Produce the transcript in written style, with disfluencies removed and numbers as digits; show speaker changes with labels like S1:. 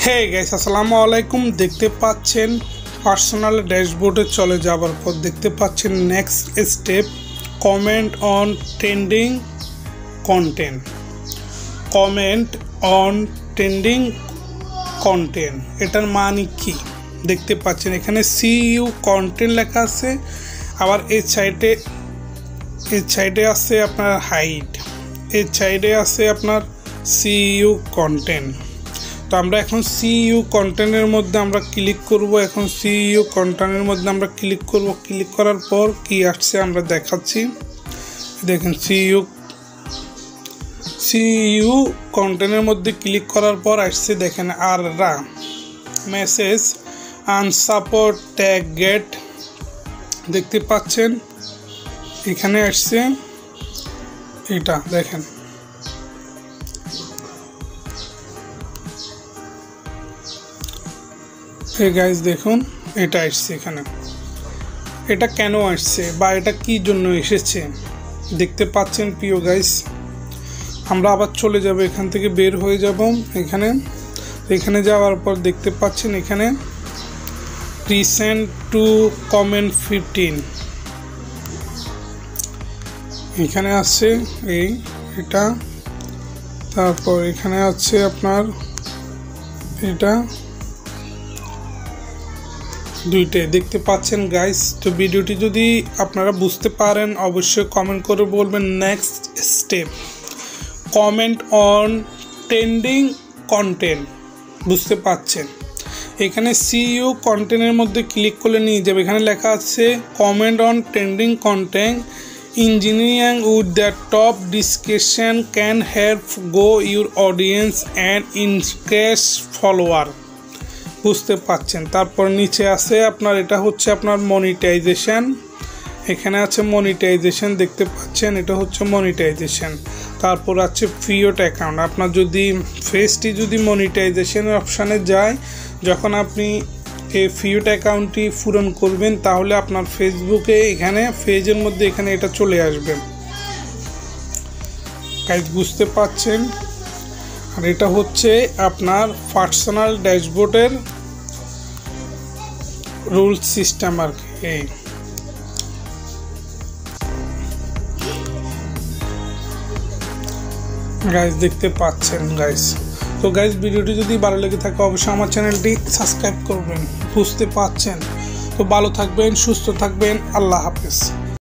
S1: Hey guys আসসালামু আলাইকুম। দেখতে পাচ্ছেন পার্সোনাল ড্যাশবোর্ডে চলে যাবার পর দেখতে পাচ্ছেন next step comment on trending content. Comment on trending content এটার মানে কি দেখতে পাচ্ছেন, এখানে সিইউ কন্টেন্ট লেখা আছে, আবার এই সাইডে আছে আপনার হাইড, এই সাইডে আছে আপনার সিইউ কন্টেন্ট। তো আমরা এখন সিইউ কন্টেন্টের মধ্যে আমরা ক্লিক করব। এখন সিইউ কন্টেন্টের মধ্যে আমরা ক্লিক করব। ক্লিক করার পর কি আসছে আমরা দেখাচ্ছি। দেখেন সিইউ কন্টেন্টের মধ্যে ক্লিক করার পর আসছে দেখেন আররা মেসেজ আনসাপোর্ট ট্যাগ গেট, দেখতে পাচ্ছেন এখানে আসছে এটা দেখেন। এই গাইস দেখুন এটা আসছে এখানে। এটা কেন আসছে বা এটা কি জন্য এসেছে দেখতে পাচ্ছেন প্রিয় গাইস। আমরা আবার চলে যাব, এখান থেকে বের হয়ে যাব। এখানে যাওয়ার পর দেখতে পাচ্ছেন এখানে রিসেন্ট টু কমেন্ট 15 এখানে আছে এটা। তারপর এখানে আছে আপনার এটা দুইটাই দেখতে পাচ্ছেন গাইস। তো ভিডিওটি যদি আপনারা বুঝতে পারেন অবশ্যই কমেন্ট করে বলবেন next step comment on trending content. বুঝতে পাচ্ছেন এখানে সিইউ কন্টেন্টের মধ্যে ক্লিক করলে নিয়ে যাবে, এখানে লেখা আছে comment on trending content engineering with the top discussion can help go your audience and increase follower. বুঝতে পাচ্ছেন তারপর নিচে আছে আপনার এটা হচ্ছে আপনার মনিটাইজেশন, এখানে আছে মনিটাইজেশন দেখতে পাচ্ছেন এটা হচ্ছে মনিটাইজেশন। তারপর আছে ফিওট অ্যাকাউন্ট, আপনার যদি ফেসটি যদি মনিটাইজেশনের অপশানে যায়, যখন আপনি এই ফিওট অ্যাকাউন্টটি পূরণ করবেন তাহলে আপনার ফেসবুকে এখানে পেজের মধ্যে এখানে এটা চলে আসবে গাইস। বুঝতে পাচ্ছেন আর এটা হচ্ছে আপনার পার্সোনাল ড্যাশবোর্ডের রুল সিস্টেম আর কি। গাইস দেখতে পাচ্ছেন গাইস। তো গাইস ভিডিওটি যদি ভালো লেগে থাকে অবশ্যই আমার চ্যানেলটি সাবস্ক্রাইব করবেন। বুঝতে পাচ্ছেন তো ভালো থাকবেন, সুস্থ থাকবেন, আল্লাহ হাফেজ।